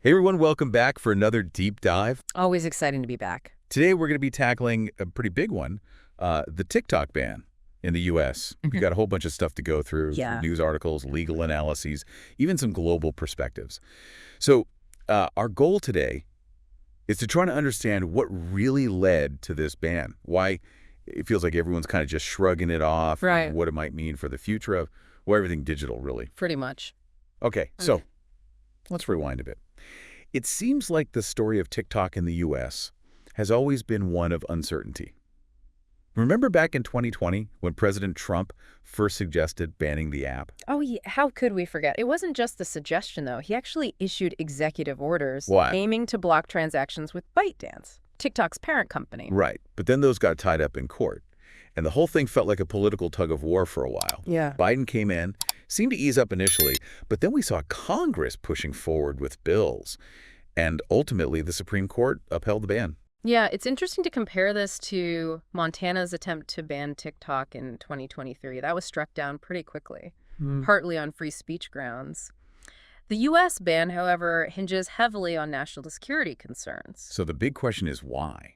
Hey everyone, welcome back for another deep dive. Always exciting to be back. Today we're going to be tackling a pretty big one, the TikTok ban in the U.S. We've got a whole bunch of stuff to go through, Yeah. news articles, legal analyses, even some global perspectives. So our goal today is to try to understand what really led to this ban, why it feels like everyone's kind of just shrugging it off, Right. what it might mean for the future of, well, everything digital, really. Pretty much. Okay, so let's rewind a bit. It seems like the story of TikTok in the U.S. has always been one of uncertainty. Remember back in 2020 when President Trump first suggested banning the app? Oh, yeah. How could we forget? It wasn't just the suggestion, though. He actually issued executive orders What? aiming to block transactions with ByteDance, TikTok's parent company. Right, but then those got tied up in court. And the whole thing felt like a political tug of war for a while. Yeah. Biden came in, seemed to ease up initially, but then we saw Congress pushing forward with bills. And ultimately, the Supreme Court upheld the ban. Yeah, it's interesting to compare this to Montana's attempt to ban TikTok in 2023. That was struck down pretty quickly, partly on free speech grounds. The U.S. ban, however, hinges heavily on national security concerns. So the big question is why?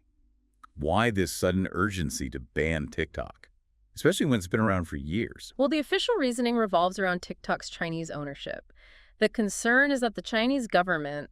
Why this sudden urgency to ban TikTok, especially when it's been around for years? Well, the official reasoning revolves around TikTok's Chinese ownership. The concern is that the Chinese government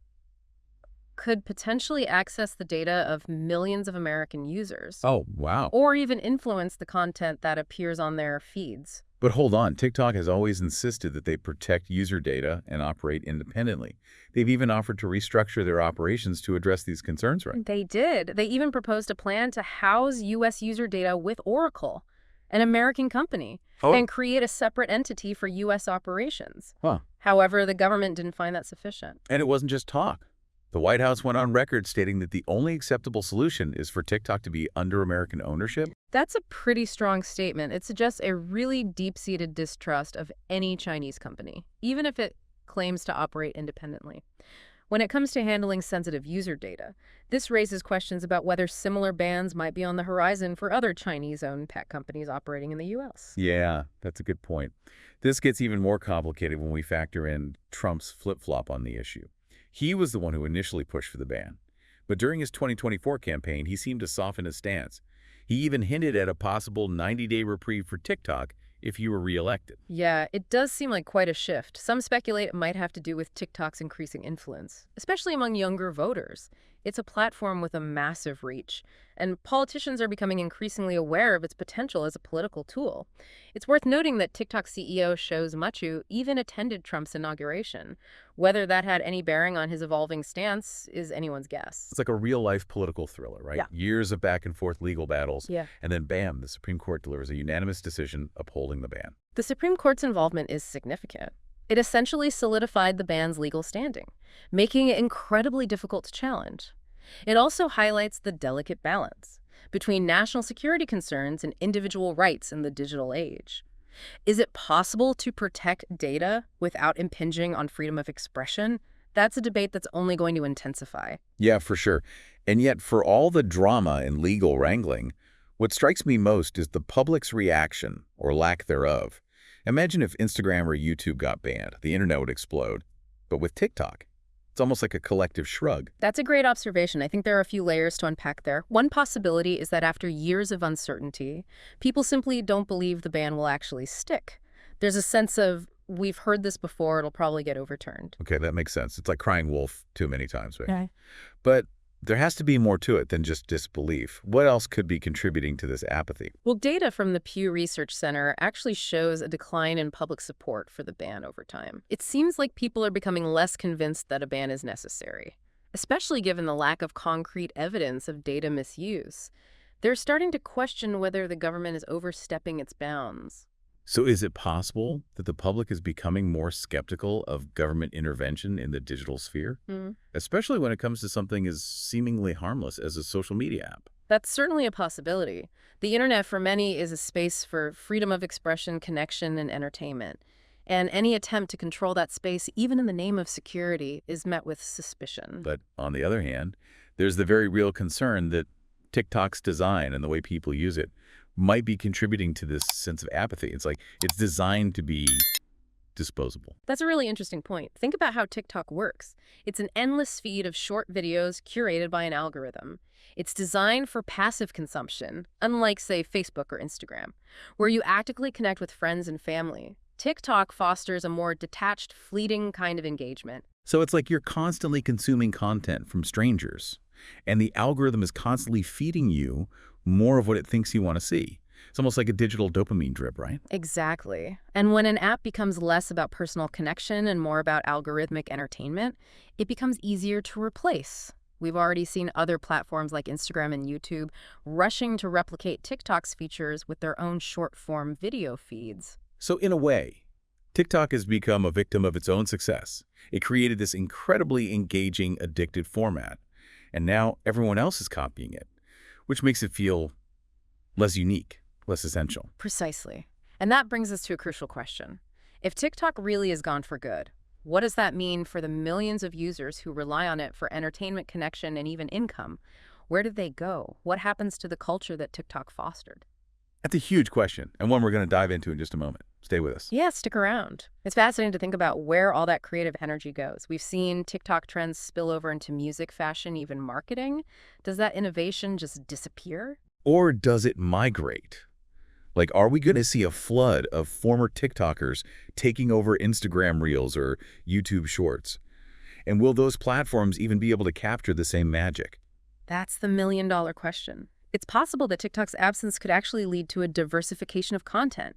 could potentially access the data of millions of American users, Oh, wow. or even influence the content that appears on their feeds. But hold on, TikTok has always insisted that they protect user data and operate independently. They've even offered to restructure their operations to address these concerns, right? They did. They even proposed a plan to house U.S. user data with Oracle, an American company, and create a separate entity for U.S. operations. Huh. However, the government didn't find that sufficient. And it wasn't just talk. The White House went on record stating that the only acceptable solution is for TikTok to be under American ownership. That's a pretty strong statement. It suggests a really deep-seated distrust of any Chinese company, even if it claims to operate independently. When it comes to handling sensitive user data, this raises questions about whether similar bans might be on the horizon for other Chinese-owned tech companies operating in the U.S. Yeah, that's a good point. This gets even more complicated when we factor in Trump's flip-flop on the issue. He was the one who initially pushed for the ban. But during his 2024 campaign, he seemed to soften his stance. He even hinted at a possible 90-day reprieve for TikTok if he were reelected. Yeah, it does seem like quite a shift. Some speculate it might have to do with TikTok's increasing influence, especially among younger voters. It's a platform with a massive reach, and politicians are becoming increasingly aware of its potential as a political tool. It's worth noting that TikTok CEO Shou Machu even attended Trump's inauguration. Whether that had any bearing on his evolving stance is anyone's guess. It's like a real-life political thriller, right? Yeah. Years of back-and-forth legal battles, Yeah. and then bam, the Supreme Court delivers a unanimous decision upholding the ban. The Supreme Court's involvement is significant. It essentially solidified the ban's legal standing, making it incredibly difficult to challenge. It also highlights the delicate balance between national security concerns and individual rights in the digital age. Is it possible to protect data without impinging on freedom of expression? That's a debate that's only going to intensify. Yeah, for sure. And yet, for all the drama and legal wrangling, what strikes me most is the public's reaction, or lack thereof. Imagine if Instagram or YouTube got banned. The internet would explode. But with TikTok, it's almost like a collective shrug. That's a great observation. I think there are a few layers to unpack there. One possibility is that after years of uncertainty, people simply don't believe the ban will actually stick. There's a sense of, we've heard this before, it'll probably get overturned. Okay, that makes sense. It's like crying wolf too many times, right? Right. But there has to be more to it than just disbelief. What else could be contributing to this apathy? Well, data from the Pew Research Center actually shows a decline in public support for the ban over time. It seems like people are becoming less convinced that a ban is necessary, especially given the lack of concrete evidence of data misuse. They're starting to question whether the government is overstepping its bounds. So is it possible that the public is becoming more skeptical of government intervention in the digital sphere? Especially when it comes to something as seemingly harmless as a social media app? That's certainly a possibility. The internet for many is a space for freedom of expression, connection, and entertainment. And any attempt to control that space, even in the name of security, is met with suspicion. But on the other hand, there's the very real concern that TikTok's design and the way people use it might be contributing to this sense of apathy. It's like it's designed to be disposable. That's a really interesting point. Think about how TikTok works. It's an endless feed of short videos curated by an algorithm. It's designed for passive consumption, unlike, say, Facebook or Instagram, where you actively connect with friends and family. TikTok fosters a more detached, fleeting kind of engagement. So it's like you're constantly consuming content from strangers, and the algorithm is constantly feeding you more of what it thinks you want to see. It's almost like a digital dopamine drip, right? Exactly. And when an app becomes less about personal connection and more about algorithmic entertainment, it becomes easier to replace. We've already seen other platforms like Instagram and YouTube rushing to replicate TikTok's features with their own short-form video feeds. So in a way, TikTok has become a victim of its own success. It created this incredibly engaging, addictive format, and now everyone else is copying it, which makes it feel less unique, less essential. Precisely. And that brings us to a crucial question. If TikTok really is gone for good, what does that mean for the millions of users who rely on it for entertainment, connection, and even income? Where do they go? What happens to the culture that TikTok fostered? That's a huge question, and one we're going to dive into in just a moment. Stay with us. Yeah, stick around. It's fascinating to think about where all that creative energy goes. We've seen TikTok trends spill over into music, fashion, even marketing. Does that innovation just disappear? Or does it migrate? Like, are we going to see a flood of former TikTokers taking over Instagram Reels or YouTube Shorts? And will those platforms even be able to capture the same magic? That's the million-dollar question. It's possible that TikTok's absence could actually lead to a diversification of content.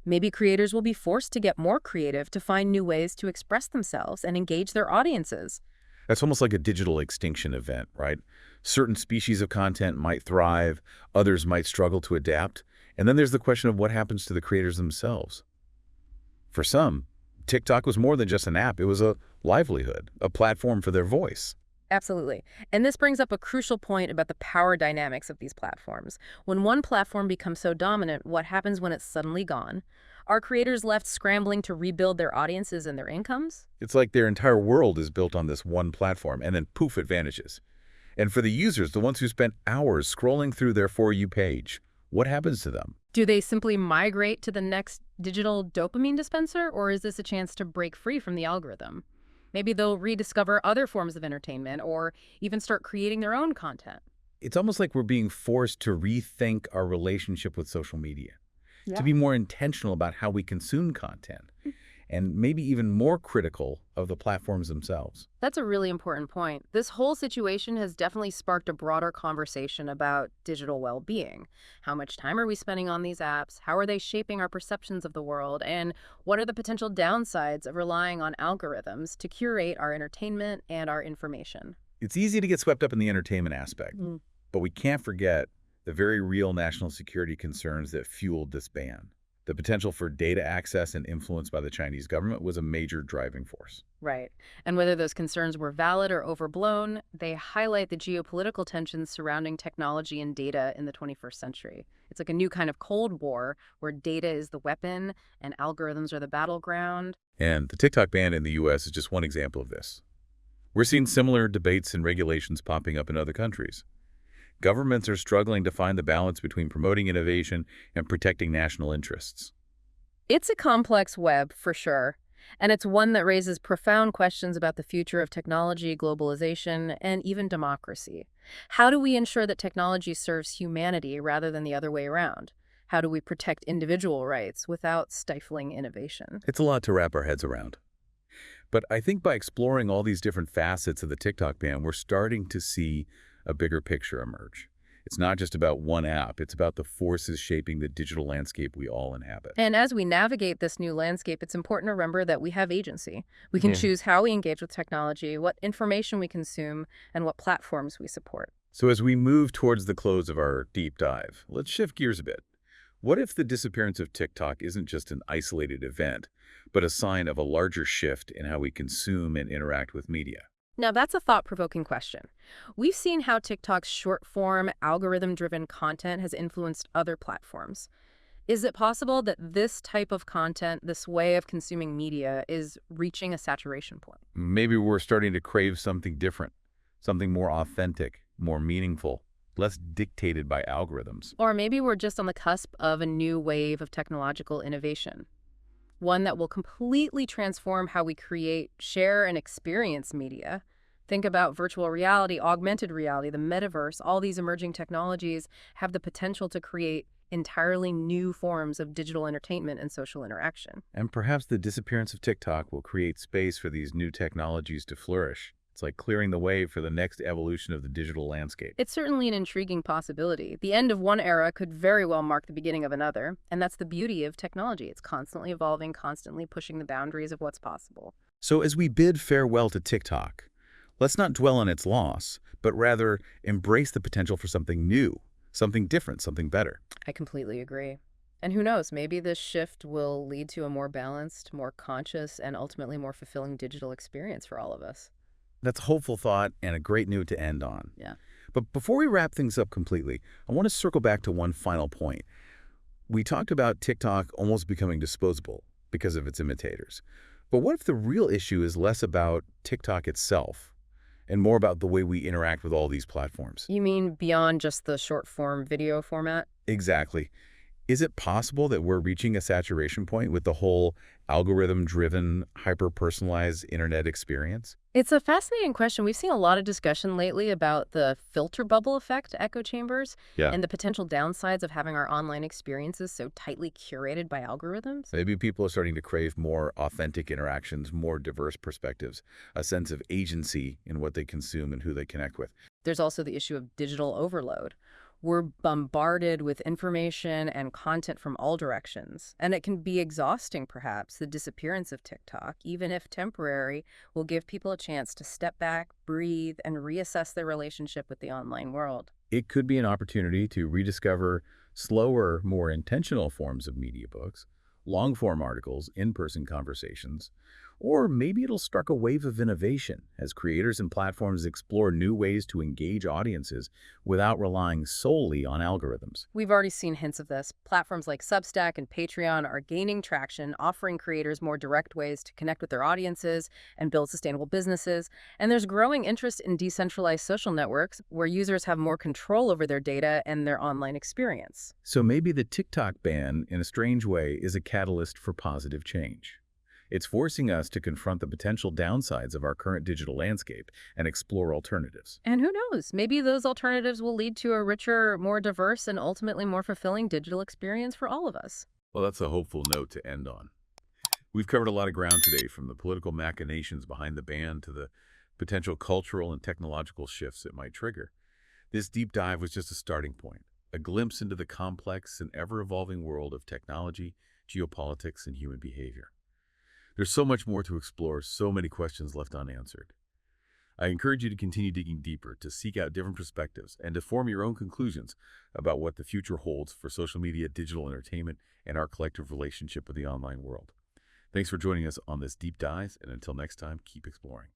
Maybe creators will be forced to get more creative to find new ways to express themselves and engage their audiences. That's almost like a digital extinction event, right? Certain species of content might thrive, others might struggle to adapt, and then there's the question of what happens to the creators themselves. For some, TikTok was more than just an app. It was a livelihood, a platform for their voice. Absolutely. And this brings up a crucial point about the power dynamics of these platforms. When one platform becomes so dominant, what happens when it's suddenly gone? Are creators left scrambling to rebuild their audiences and their incomes? It's like their entire world is built on this one platform, and then poof, it vanishes. And for the users, the ones who spent hours scrolling through their For You page, what happens to them? Do they simply migrate to the next digital dopamine dispenser, or is this a chance to break free from the algorithm? Maybe they'll rediscover other forms of entertainment or even start creating their own content. It's almost like we're being forced to rethink our relationship with social media, to Yeah. be more intentional about how we consume content, and maybe even more critical of the platforms themselves. That's a really important point. This whole situation has definitely sparked a broader conversation about digital well-being. How much time are we spending on these apps? How are they shaping our perceptions of the world? And what are the potential downsides of relying on algorithms to curate our entertainment and our information? It's easy to get swept up in the entertainment aspect, Mm. but we can't forget the very real national security concerns that fueled this ban. The potential for data access and influence by the Chinese government was a major driving force. Right. And whether those concerns were valid or overblown, they highlight the geopolitical tensions surrounding technology and data in the 21st century. It's like a new kind of Cold War where data is the weapon and algorithms are the battleground. And the TikTok ban in the U.S. is just one example of this. We're seeing similar debates and regulations popping up in other countries. Governments are struggling to find the balance between promoting innovation and protecting national interests. It's a complex web, for sure, and it's one that raises profound questions about the future of technology, globalization, and even democracy. How do we ensure that technology serves humanity rather than the other way around? How do we protect individual rights without stifling innovation? It's a lot to wrap our heads around. But I think by exploring all these different facets of the TikTok ban, we're starting to see a bigger picture emerge. It's not just about one app, it's about the forces shaping the digital landscape we all inhabit. And as we navigate this new landscape, it's important to remember that we have agency. We can Yeah. choose how we engage with technology, what information we consume, and what platforms we support. So as we move towards the close of our deep dive, let's shift gears a bit. What if the disappearance of TikTok isn't just an isolated event, but a sign of a larger shift in how we consume and interact with media? Now, that's a thought-provoking question. We've seen how TikTok's short-form, algorithm-driven content has influenced other platforms. Is it possible that this type of content, this way of consuming media, is reaching a saturation point? Maybe we're starting to crave something different, something more authentic, more meaningful, less dictated by algorithms. Or maybe we're just on the cusp of a new wave of technological innovation. one that will completely transform how we create, share, and experience media. Think about virtual reality, augmented reality, the metaverse. All these emerging technologies have the potential to create entirely new forms of digital entertainment and social interaction. And perhaps the disappearance of TikTok will create space for these new technologies to flourish. It's like clearing the way for the next evolution of the digital landscape. It's certainly an intriguing possibility. The end of one era could very well mark the beginning of another, and that's the beauty of technology. It's constantly evolving, constantly pushing the boundaries of what's possible. So as we bid farewell to TikTok, let's not dwell on its loss, but rather embrace the potential for something new, something different, something better. I completely agree. And who knows, maybe this shift will lead to a more balanced, more conscious, and ultimately more fulfilling digital experience for all of us. That's a hopeful thought and a great note to end on. Yeah. But before we wrap things up completely, I want to circle back to one final point. We talked about TikTok almost becoming disposable because of its imitators. But what if the real issue is less about TikTok itself and more about the way we interact with all these platforms? You mean beyond just the short form video format? Exactly. Is it possible that we're reaching a saturation point with the whole algorithm-driven, hyper-personalized internet experience? It's a fascinating question. We've seen a lot of discussion lately about the filter bubble effect, echo chambers, Yeah. and the potential downsides of having our online experiences so tightly curated by algorithms. Maybe people are starting to crave more authentic interactions, more diverse perspectives, a sense of agency in what they consume and who they connect with. There's also the issue of digital overload. We're bombarded with information and content from all directions, and it can be exhausting, perhaps. The disappearance of TikTok, even if temporary, will give people a chance to step back, breathe, and reassess their relationship with the online world. It could be an opportunity to rediscover slower, more intentional forms of media books, long-form articles, in-person conversations, or maybe it'll spark a wave of innovation as creators and platforms explore new ways to engage audiences without relying solely on algorithms. We've already seen hints of this. Platforms like Substack and Patreon are gaining traction, offering creators more direct ways to connect with their audiences and build sustainable businesses. And there's growing interest in decentralized social networks where users have more control over their data and their online experience. So maybe the TikTok ban, in a strange way, is a catalyst for positive change. It's forcing us to confront the potential downsides of our current digital landscape and explore alternatives. And who knows, maybe those alternatives will lead to a richer, more diverse, and ultimately more fulfilling digital experience for all of us. Well, that's a hopeful note to end on. We've covered a lot of ground today, from the political machinations behind the ban to the potential cultural and technological shifts it might trigger. This deep dive was just a starting point, a glimpse into the complex and ever-evolving world of technology, geopolitics, and human behavior. There's so much more to explore, so many questions left unanswered. I encourage you to continue digging deeper, to seek out different perspectives, and to form your own conclusions about what the future holds for social media, digital entertainment, and our collective relationship with the online world. Thanks for joining us on this deep dive, and until next time, keep exploring.